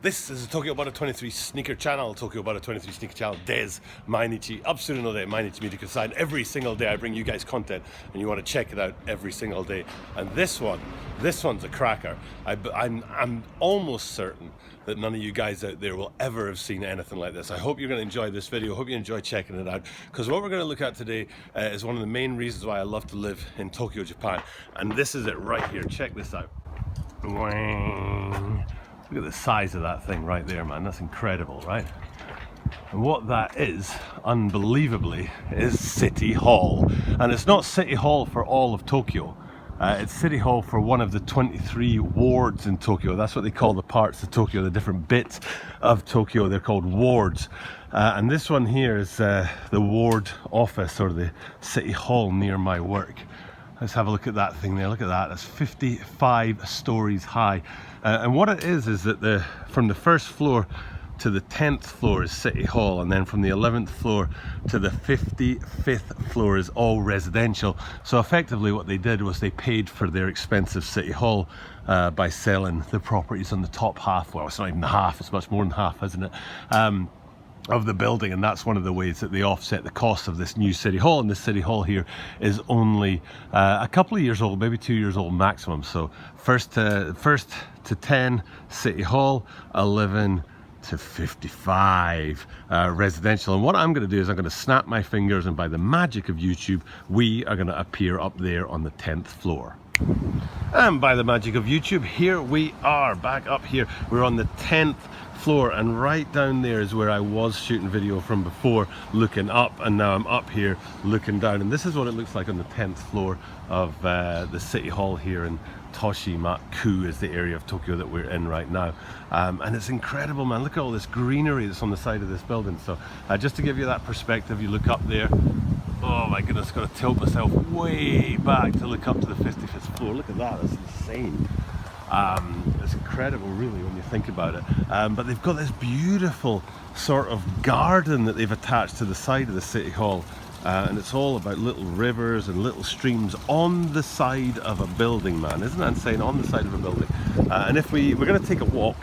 This is the Tokyo Butter 23 sneaker channel, Tokyo Butter 23 sneaker channel des Mainichi, absolutely Mainichi見てください. Every single day I bring you guys content and you want to check it out every single day. And this one's a cracker. I'm almost certain that none of you guys out there will ever have seen anything like this. I hope you're going to enjoy this video. I hope you enjoy checking it out, because what we're going to look at today is one of the main reasons why I love to live in Tokyo, Japan. And this is it right here. Check this out. Look at the size of that thing right there, man. That's incredible, right? And what that is, unbelievably, is City Hall. And it's not City Hall for all of Tokyo. It's City Hall for one of the 23 wards in Tokyo. That's what they call the parts of Tokyo, the different bits of Tokyo. They're called wards. And this one here is the ward office, or the City Hall near my work. Let's have a look at that thing there. Look at that. That's 55 stories high. And what it is that from the first floor to the 10th floor is City Hall, and then from the 11th floor to the 55th floor is all residential. So effectively what they did was they paid for their expensive City Hall by selling the properties on the top half. Well, it's not even half, it's much more than half, isn't it? Of the building, and that's one of the ways that they offset the cost of this new City Hall. And this City Hall here is only a couple of years old, maybe 2 years old maximum. So first to 10 City Hall, 11 to 55 residential. And what I'm going to do is I'm going to snap my fingers, and by the magic of YouTube, we are going to appear up there on the 10th floor. And by the magic of YouTube, here we are, back up here. We're on the 10th floor, and right down there is where I was shooting video from before, looking up, and now I'm up here looking down. And this is what it looks like on the 10th floor of the City Hall here in Toshimaku, is the area of Tokyo that we're in right now. And it's incredible, man. Look at all this greenery that's on the side of this building. So just to give you that perspective, you look up there. Oh my goodness, got to tilt myself way back to look up to the 55th floor. Look at that, that's insane. It's incredible really when you think about it. But they've got this beautiful sort of garden that they've attached to the side of the City Hall. And it's all about little rivers and little streams on the side of a building, man. Isn't that insane? On the side of a building. And if we're going to take a walk,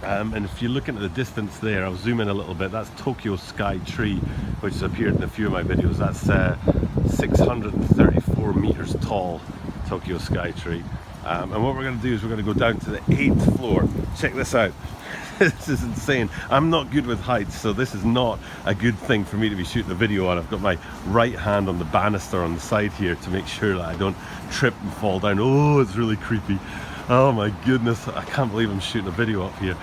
and if you look into the distance there, I'll zoom in a little bit, that's Tokyo Sky Tree, which has appeared in a few of my videos. That's 634 meters tall, Tokyo Sky Tree. And what we're going to do is we're going to go down to the 8th floor. Check this out. This is insane. I'm not good with heights, so this is not a good thing for me to be shooting a video on. I've got my right hand on the banister on the side here to make sure that I don't trip and fall down. Oh, it's really creepy. Oh my goodness, I can't believe I'm shooting a video up here.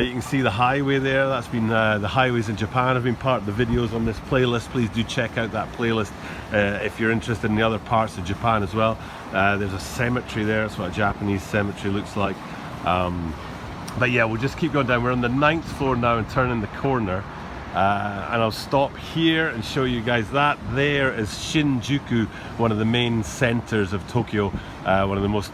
You can see the highway there. That's been the highways in Japan have been part of the videos on this playlist. Please do check out that playlist if you're interested in the other parts of Japan as well. There's a cemetery there. That's what a Japanese cemetery looks like. But yeah, we'll just keep going down. We're on the 9th floor now and turning the corner. And I'll stop here and show you guys that. There is Shinjuku, one of the main centers of Tokyo, one of the most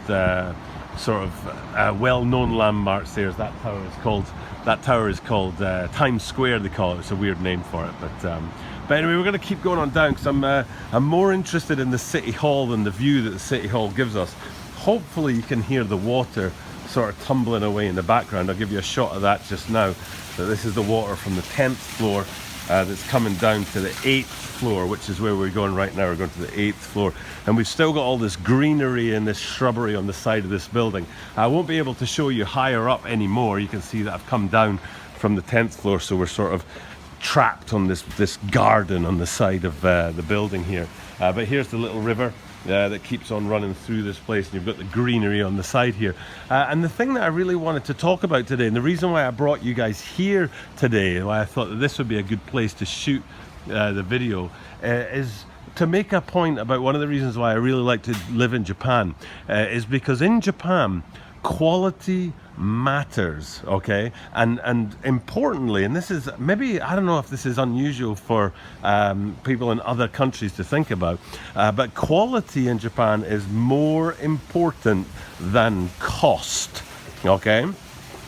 sort of well-known landmarks there. That tower is called Times Square, they call it. It's a weird name for it, but anyway, we're going to keep going on down, because I'm more interested in the City Hall than the view that the City Hall gives us. Hopefully you can hear the water sort of tumbling away in the background. I'll give you a shot of that just now. So this is the water from the 10th floor that's coming down to the 8th floor, which is where we're going right now. We're going to the 8th floor, and we've still got all this greenery and this shrubbery on the side of this building. I won't be able to show you higher up anymore. You can see that I've come down from the 10th floor, so we're sort of trapped on this garden on the side of the building here. But here's the little river that keeps on running through this place, and you've got the greenery on the side here. And the thing that I really wanted to talk about today, and the reason why I brought you guys here today, why I thought that this would be a good place to shoot the video, is to make a point about one of the reasons why I really like to live in Japan, is because in Japan, quality matters, okay? And importantly, and this is maybe, I don't know if this is unusual for people in other countries to think about, but quality in Japan is more important than cost, okay? I'm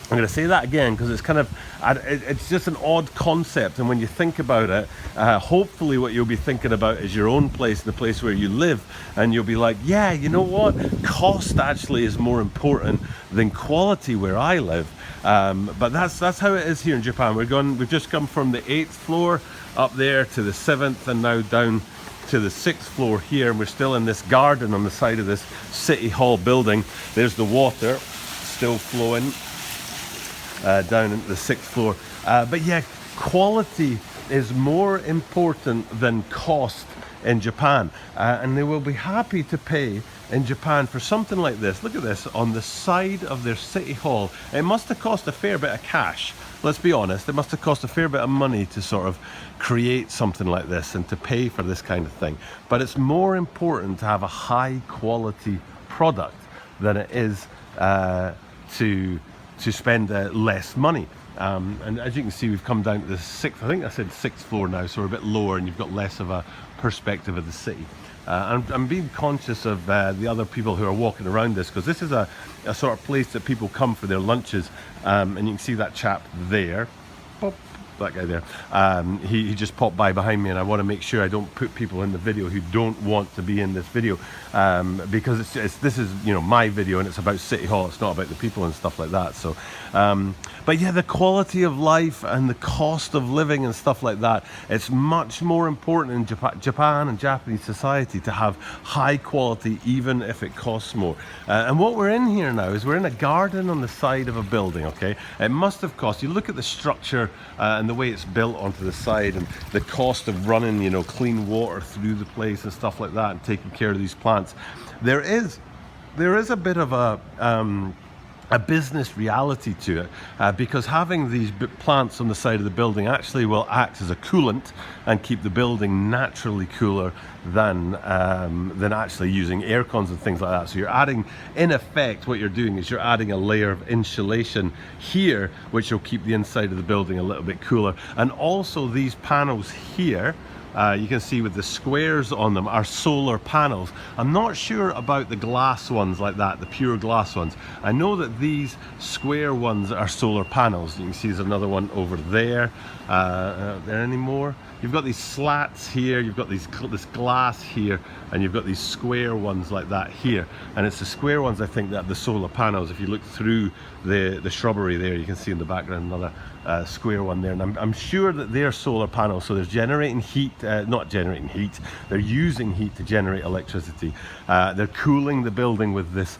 going to say that again because it's kind of And it's just an odd concept, and when you think about it, hopefully what you'll be thinking about is your own place, the place where you live, and you'll be like, yeah, you know what, cost actually is more important than quality where I live. But that's how it is here in Japan. We've just come from the 8th floor up there to the 7th, and now down to the 6th floor here, and we're still in this garden on the side of this City Hall building. There's the water still flowing down into the 6th floor. But yeah, quality is more important than cost in Japan, and they will be happy to pay in Japan for something like this. Look at this on the side of their City Hall. It must have cost a fair bit of cash. Let's be honest, it must have cost a fair bit of money to sort of create something like this and to pay for this kind of thing. But it's more important to have a high quality product than it is to spend less money. And as you can see, we've come down to the 6th, I think I said 6th floor now, so we're a bit lower and you've got less of a perspective of the city. I'm being conscious of the other people who are walking around this, because this is a sort of place that people come for their lunches, and you can see that chap there. Pop, that guy there. He just popped by behind me, and I want to make sure I don't put people in the video who don't want to be in this video, because this is, you know, my video and it's about City Hall. It's not about the people and stuff like that. So but yeah, the quality of life and the cost of living and stuff like that, it's much more important in Japan and Japanese society to have high quality, even if it costs more. And what we're in here now is we're in a garden on the side of a building, okay? It must have cost, you look at the structure and the way it's built onto the side, and the cost of running, you know, clean water through the place and stuff like that, and taking care of these plants. There is a bit of a business reality to it, because having these plants on the side of the building actually will act as a coolant and keep the building naturally cooler than actually using air cons and things like that. So you're adding, in effect, what you're doing is you're adding a layer of insulation here, which will keep the inside of the building a little bit cooler. And also these panels here, you can see with the squares on them, are solar panels. I'm not sure about the glass ones like that, the pure glass ones. I know that these square ones are solar panels. You can see there's another one over there. Are there any more? You've got these slats here, you've got this glass here, and you've got these square ones like that here. And it's the square ones, I think, that are the solar panels. If you look through the shrubbery there, you can see in the background another square one there. And I'm sure that they're solar panels, so they're generating heat, not generating heat, they're using heat to generate electricity. They're cooling the building with this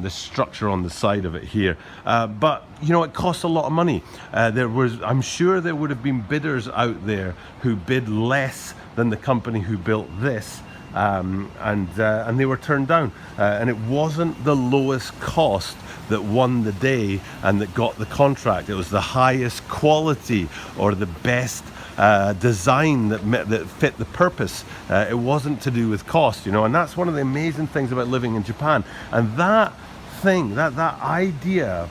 structure on the side of it here. But, you know, it costs a lot of money. I'm sure there would have been bidders out there who bid less than the company who built this, and they were turned down. And it wasn't the lowest cost that won the day and that got the contract. It was the highest quality or the best design that fit the purpose. It wasn't to do with cost, you know, and that's one of the amazing things about living in Japan. And that thing, that idea,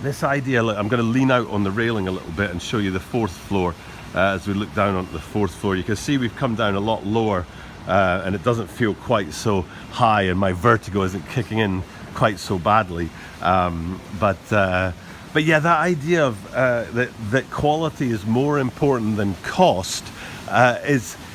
this idea, look, I'm going to lean out on the railing a little bit and show you the 4th floor. As we look down onto the 4th floor, you can see we've come down a lot lower, and it doesn't feel quite so high, and my vertigo isn't kicking in quite so badly. But yeah, that idea of that quality is more important than cost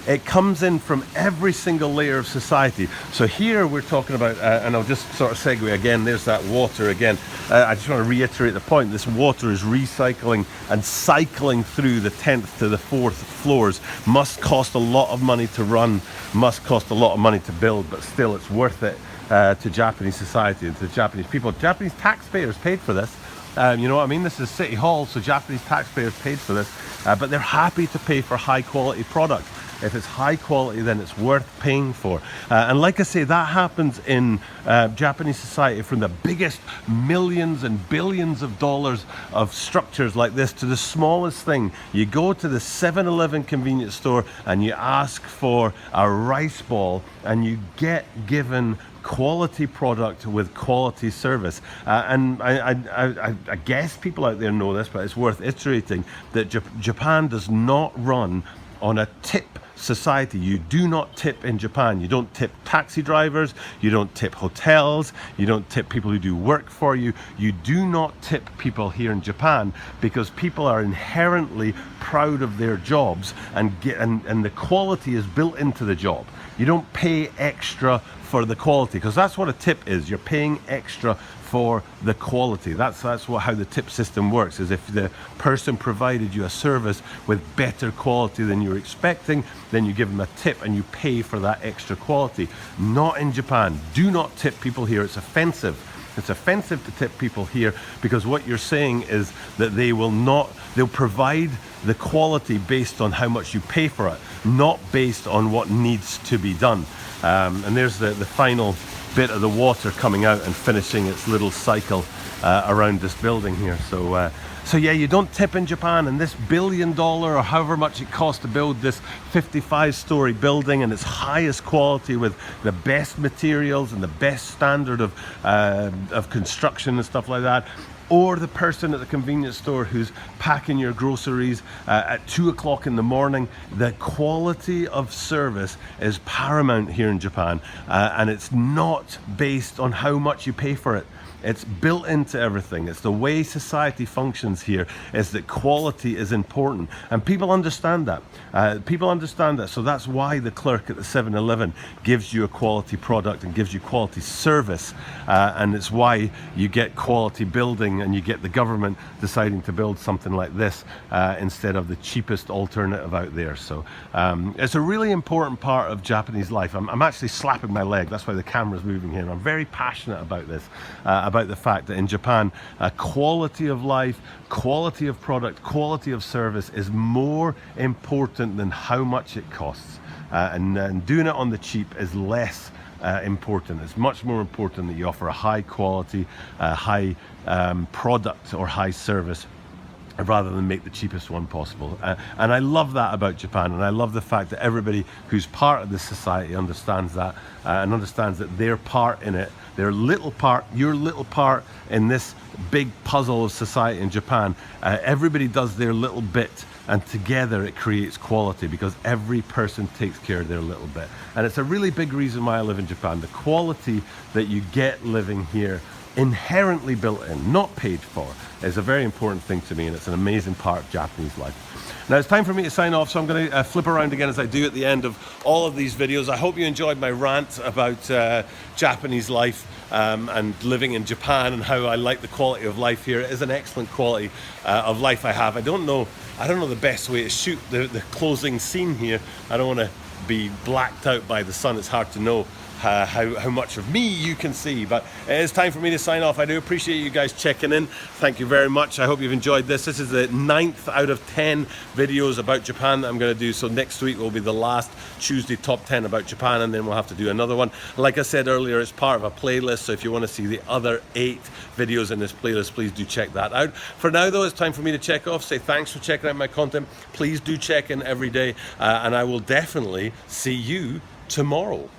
it comes in from every single layer of society. So here we're talking about, and I'll just sort of segue again, there's that water again. I just want to reiterate the point, this water is recycling and cycling through the 10th to the 4th floors. Must cost a lot of money to run, must cost a lot of money to build, but still it's worth it to Japanese society and to Japanese people. Japanese taxpayers paid for this. You know what I mean? This is City Hall, so Japanese taxpayers paid for this, but they're happy to pay for high quality product. If it's high quality, then it's worth paying for. And like I say, that happens in Japanese society, from the biggest millions and billions of dollars of structures like this to the smallest thing. You go to the 7-Eleven convenience store and you ask for a rice ball and you get given quality product with quality service. And I guess people out there know this, but it's worth iterating that Japan does not run on a tip society. You do not tip in Japan. You don't tip taxi drivers, you don't tip hotels, you don't tip people who do work for you. You do not tip people here in Japan because people are inherently proud of their jobs, and the quality is built into the job. You don't pay extra for the quality, because that's what a tip is. You're paying extra for the quality. That's how the tip system works, is if the person provided you a service with better quality than you're expecting, then you give them a tip and you pay for that extra quality. Not in Japan. Do not tip people here. It's offensive. It's offensive to tip people here, because what you're saying is that they'll provide the quality based on how much you pay for it, not based on what needs to be done. And there's the final bit of the water coming out and finishing its little cycle around this building here. So yeah, you don't tip in Japan, and this $1 billion, or however much it costs to build this 55-story building and its highest quality with the best materials and the best standard of construction and stuff like that, or the person at the convenience store who's packing your groceries at 2 o'clock in the morning. The quality of service is paramount here in Japan, and it's not based on how much you pay for it. It's built into everything. It's the way society functions here, is that quality is important. And people understand that. People understand that. So that's why the clerk at the 7-Eleven gives you a quality product and gives you quality service. And it's why you get quality building, and you get the government deciding to build something like this instead of the cheapest alternative out there. So it's a really important part of Japanese life. I'm actually slapping my leg. That's why the camera's moving here. And I'm very passionate about this. About the fact that in Japan, quality of life, quality of product, quality of service is more important than how much it costs. And doing it on the cheap is less important. It's much more important that you offer a high quality, high product or high service, rather than make the cheapest one possible. And I love that about Japan, and I love the fact that everybody who's part of this society understands that, and understands that their part in it, their little part, your little part in this big puzzle of society in Japan, everybody does their little bit, and together it creates quality, because every person takes care of their little bit. And it's a really big reason why I live in Japan. The quality that you get living here, inherently built in, not paid for, is a very important thing to me, and it's an amazing part of Japanese life. Now it's time for me to sign off, so I'm going to flip around again as I do at the end of all of these videos. I hope you enjoyed my rant about Japanese life and living in Japan, and how I like the quality of life here. It is an excellent quality of life I have. I don't know the best way to shoot the closing scene here. I don't want to be blacked out by the sun. It's hard to know how much of me you can see, but it is time for me to sign off. I do appreciate you guys checking in. Thank you very much. I hope you've enjoyed this. This is the 9th out of 10 videos about Japan that I'm going to do. So next week will be the last Tuesday top 10 about Japan, and then we'll have to do another one. Like I said earlier, it's part of a playlist, so if you want to see the other 8 videos in this playlist, please do check that out. For now though, it's time for me to check off. Say thanks for checking out my content. Please do check in every day, and I will definitely see you tomorrow.